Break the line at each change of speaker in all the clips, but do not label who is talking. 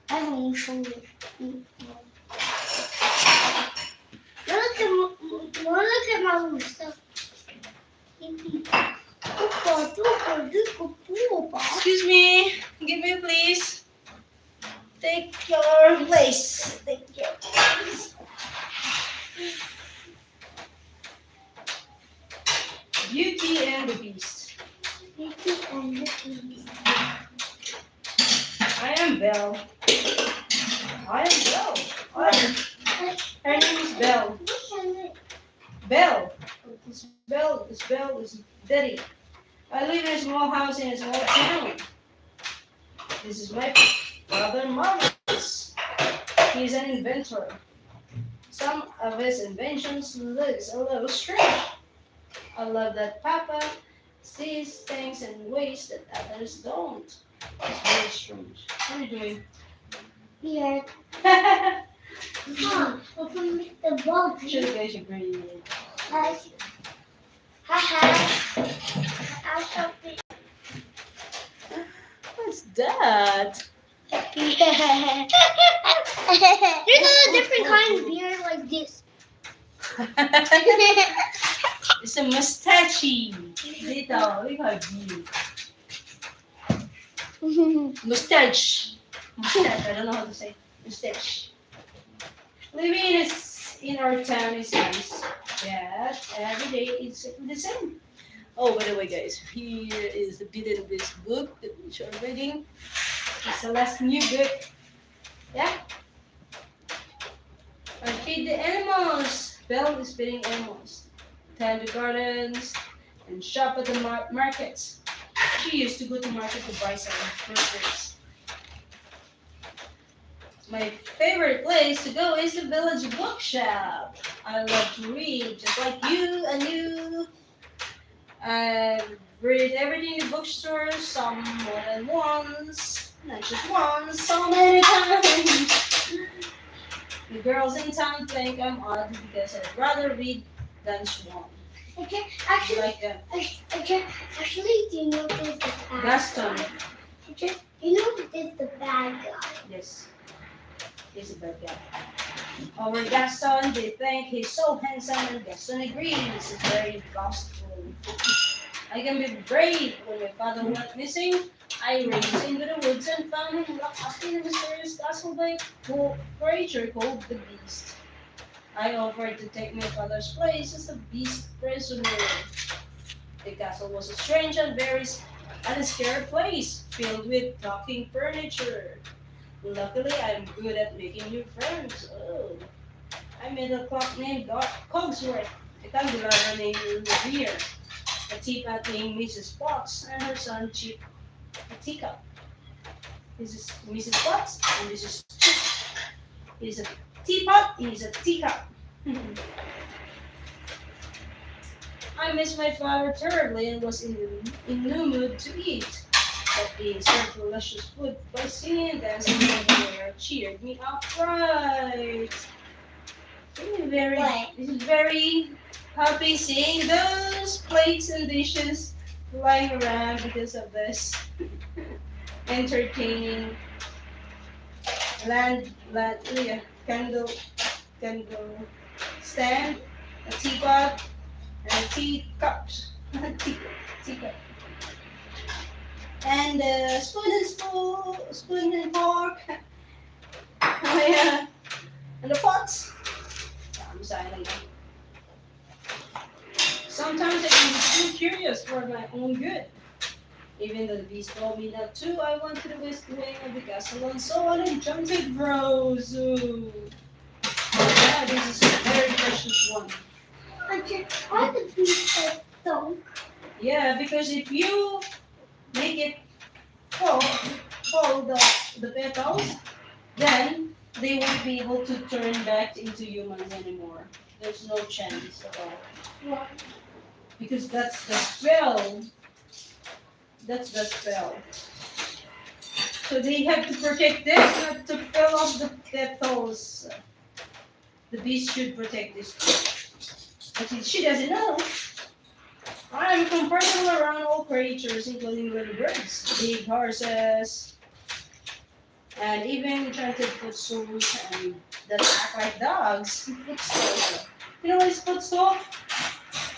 I won't show you. Look at my rooster.
Excuse me. Give me please. Take your place. Take your place. Beauty and the Beast.
Beauty and the Beast.
I am Belle. I am Belle. Her name is Belle. Belle. This Belle is Daddy. I live in a small house in a small town. This is my father Marvelous. He is an inventor. Some of his inventions looks a little strange. I love that Papa sees things in ways that others don't. It's very strange. What are you doing?
Here. Open the box.
Should have guys agree.
Haha. I'll show you.
What's that?
There's a different kind of beer like this.
It's a mustache. Dito, look how cute. Mustache. Mustache. I don't know how to say. Mustache. Living in our town is nice. Yeah, every day it's the same. Oh, by the way, guys, here is the bit in this book that we are reading. It's the last new book. Yeah. I feed the animals. Belle is feeding animals. Tend the gardens and shop at the markets. She used to go to market to buy some groceries. My favorite place to go is the village bookshop. I love to read, just like you and you. I read everything in the bookstore, some more than once, not just once, so many times. The girls in town think I'm odd because I'd rather read than swan.
Okay, actually,
Like that.
actually, do you know there's the bad
Gaston.
guy? You know there's the bad guy.
Yes, he's a bad guy. Over Gaston, they think he's so handsome, and Gaston agrees. He's very boastful. I can be brave. When my father went missing, I raced into the woods and found him locked up in a mysterious castle by a creature called the Beast. I offered to take my father's place as the Beast prisoner. The castle was a strange and very scary place, filled with talking furniture. Luckily, I'm good at making new friends. Oh, I made a clock named Cogsworth, a candelabra named Revere, a teapot named Mrs. Potts, and her son Chip, a teacup. This is Mrs. Potts, and this is Chip. He's a teapot, he's a teacup. I missed my father terribly and was in no mood to eat. But being served delicious food by singing and dancing everywhere cheered me up right. This is very happy seeing those plates and dishes lying around because of this entertaining candle stand, a teapot, and teacups. Teacup. And spoon and fork. Oh, yeah. And the pots. I'm silent. Sometimes I can be too curious for my own good. Even though the beast told me not to, I went to the west wing of the castle and saw an enchanted rose. Ooh. Yeah, this is a very precious one.
Why the beast like so?
Yeah, because if you make it fall the petals, then they won't be able to turn back into humans anymore. There's no chance at all.
Why?
Because that's the spell. That's the spell. So they have to protect this, not to fill off the petals. The beast should protect this. But she doesn't know. I'm comfortable around all creatures, including little birds, big horses, And even enchanted footstools and that act like dogs. Footstool. You know what is footstool?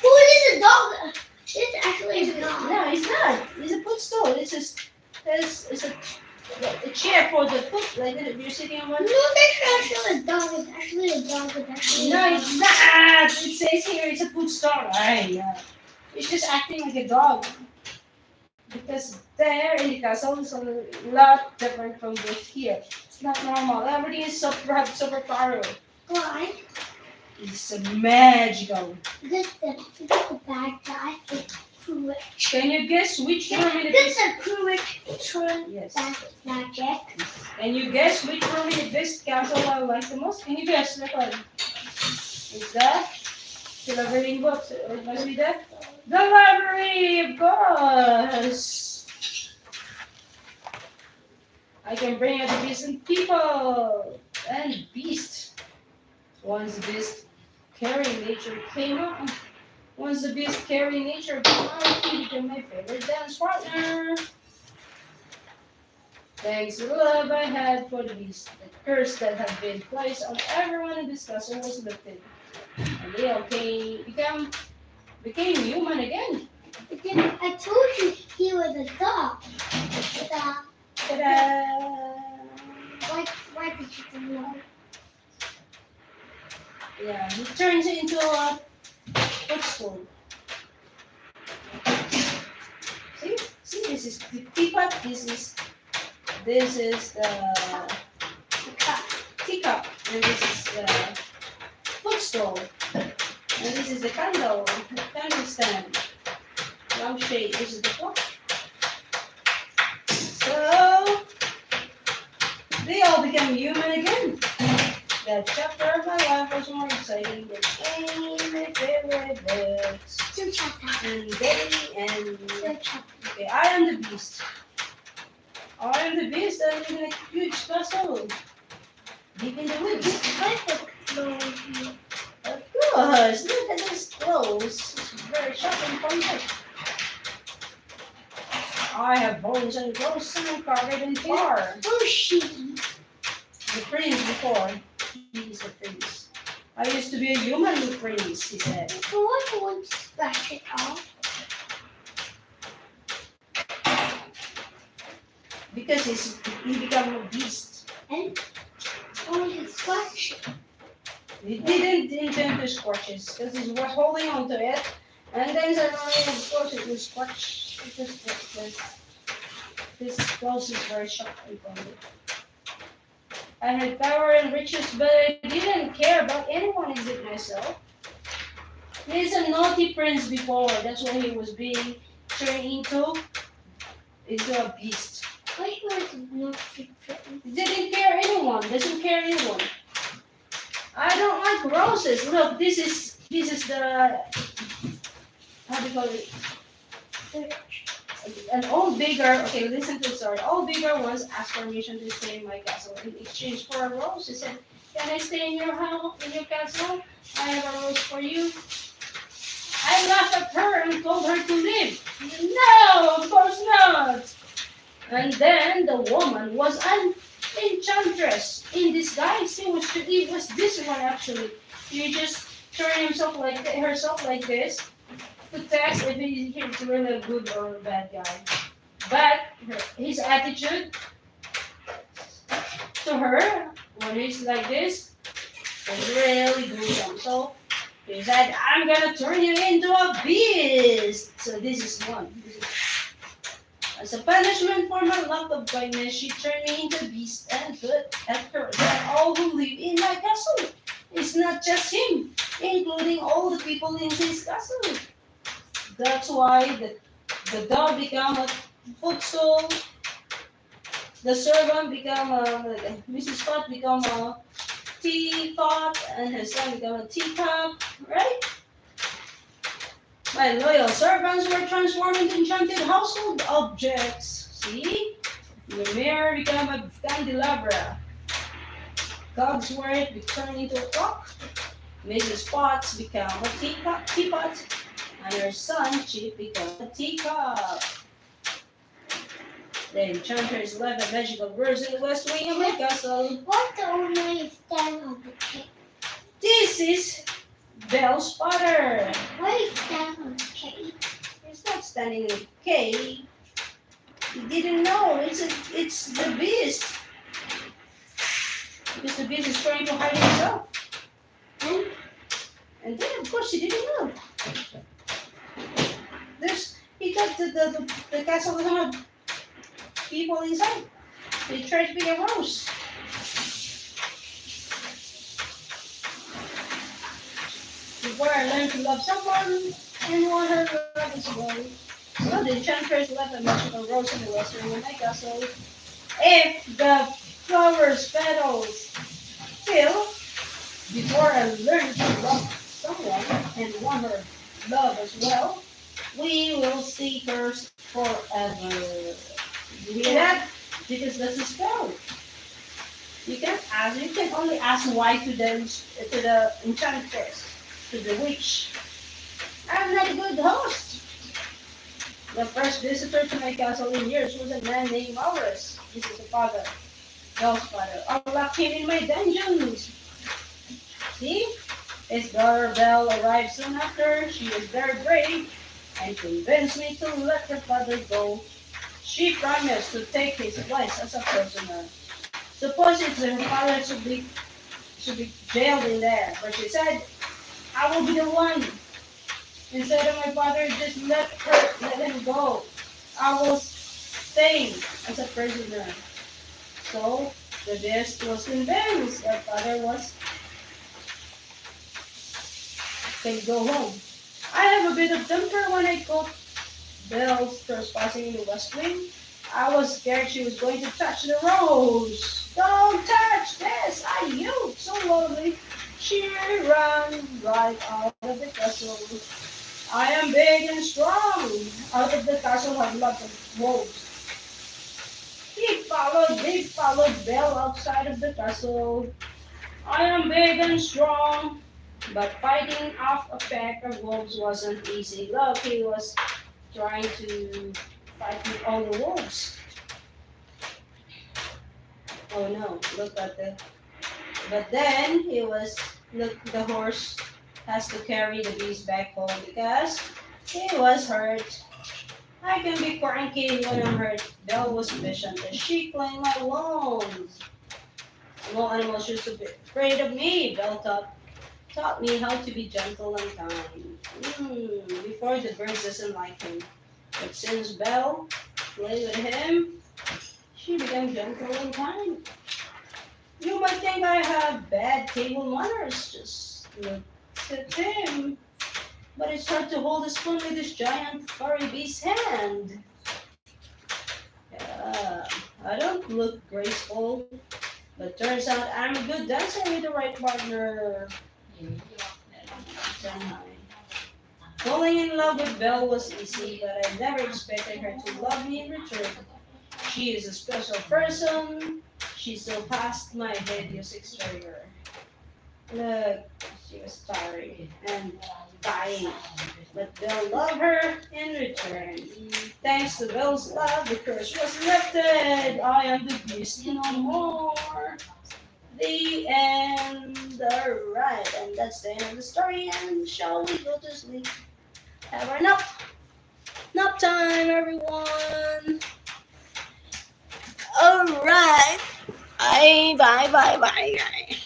Who is a dog? It's actually a dog.
No, it's not. It's a footstool. It's a chair for the foot, like that you're sitting on one.
No, that's actually a dog. It's actually a dog. It's actually
No,
a dog.
it's not. It says here it's a footstool. Right. It's just acting like a dog. Because there in the castle is a lot different from this here. It's not normal. Everything is super power.
Why?
It's magical.
This the bad guy. It's Pruitt.
Can you guess which room in the
This is Pruitt turn
Yes.
back magic.
Can you guess which room in this castle I like the most? Can you guess? Which one? Is that the library books? It must be that. The library, of course. I can bring out the decent people and beasts. Once the beast carrying nature came out. Once the beast carrying nature came out, he became my favorite dance partner. Thanks to the love I had for the beast, the curse that had been placed on everyone in this castle was lifted, and they all became human again.
But then I told you he was a dog.
Ta-da!
Why did you know?
Yeah, he turns into a footstool. See, this is the teapot. This is the teacup, and this is the footstool, and this is the candle stand. Lampshade. This is the clock. So they all became human again. That chapter of my life was more exciting than any my favorite books.
Two chapters.
And they and
Two chapters.
okay, I am the beast. I am the beast that live in a huge castle. Deep in the woods. Of course, look at this clothes. It's very sharp and pointed. I have bones and clothes and covered in fur.
Oh, she.
The prince before. He is the prince. I used to be a human prince, he said.
So what do you want to scratch it off?
Because he became a beast.
And only to scratch it.
He didn't intend to squash it because he was holding on to it. And then suddenly, of course, it was squashed because this clothes is very sharp and pointed. I had power and riches, but I didn't care about anyone except myself. He's a naughty prince before. That's why he was being turned into a beast.
Why was not secret?
He didn't care anyone. Doesn't care anyone. I don't like roses. Look, this is the how do you call it? An old beggar. Okay, listen to the story. Old beggar once asked permission to stay in my castle in exchange for a rose. He said, "Can I stay in your house, in your castle? I have a rose for you." I laughed at her and told her to leave. No, of course not. And then the woman was an enchantress in disguise. It was this one actually. She just turned herself like this to test if he's really a good or a bad guy. But his attitude to her when he's like this was really gruesome. So he said, "I'm gonna turn you into a beast." So this is one. As a punishment for my lack of kindness, she turned me into a beast and put after that all who live in my castle. It's not just him, including all the people in his castle. That's why the dog became a footstool, the servant became Mrs. Pot became a teapot, and her son became a teacup, right? My loyal servants were transformed into enchanted household objects. See? The mirror became a candelabra. Cogsworth turned into a clock. Mrs. Potts became a teapot, and her son Chip became a teacup. The enchanters left a magical rose in the west wing of my castle.
What the owner is stand on the cake?
This is Bell's father.
Why is stand on the cake?
He's not standing in the cave. He didn't know. It's the beast. Because the beast is trying to hide himself. And then, of course, he didn't know. He thought the castle doesn't have people inside. They tried to be a rose. Before I learned to love someone and want her love as well. So the enchantress left a magical rose in the west wing of my castle. If the flower's petals fill, before I learn to love someone and want her love as well, we will see her forever. You hear that? Because that's a spell. You can only ask why to the enchantress, to the witch. I'm not a good host. The first visitor to my castle in years was a man named Maurus. This is the father, Bell's father. Unlocked him in my dungeons. See? His daughter Belle arrived soon after. She was very brave and convinced me to let her father go. She promised to take his place as a prisoner. Supposedly her father should be jailed in there, but she said, I will be the one. Instead of my father, just let him go. I will stay as a prisoner. So the beast was convinced that father can go home. I have a bit of temper when I caught Belle's trespassing in the west wing. I was scared she was going to touch the rose. Don't touch this! I yelled so loudly. She ran right out of the castle. I am big and strong. Out of the castle have lots of wolves. They followed Belle outside of the castle. I am big and strong. But fighting off a pack of wolves wasn't easy. Look, he was trying to fight with all the wolves. Oh no, look at the. But then the horse has to carry the beast back home because he was hurt. I can be cranky when I'm hurt. Belle was patient and she cleaned my wounds. No animal should be afraid of me, Belle taught me how to be gentle and kind. Before the bird doesn't like him. But since Belle played with him, she became gentle and kind. You might think I have bad table manners, just look at him. But it's hard to hold a spoon with this giant furry beast's hand. Yeah, I don't look graceful, but turns out I'm a good dancer with the right partner. Falling in love with Belle was easy, but I never expected her to love me in return. She is a special person. She surpassed my hideous exterior. Look, she was tired and dying, but Belle loved her in return. Thanks to Belle's love, the curse was lifted. I am the beast no more. The end. Alright, and that's the end of the story. And shall we go to sleep? Have our nap time, everyone. Alright. Bye.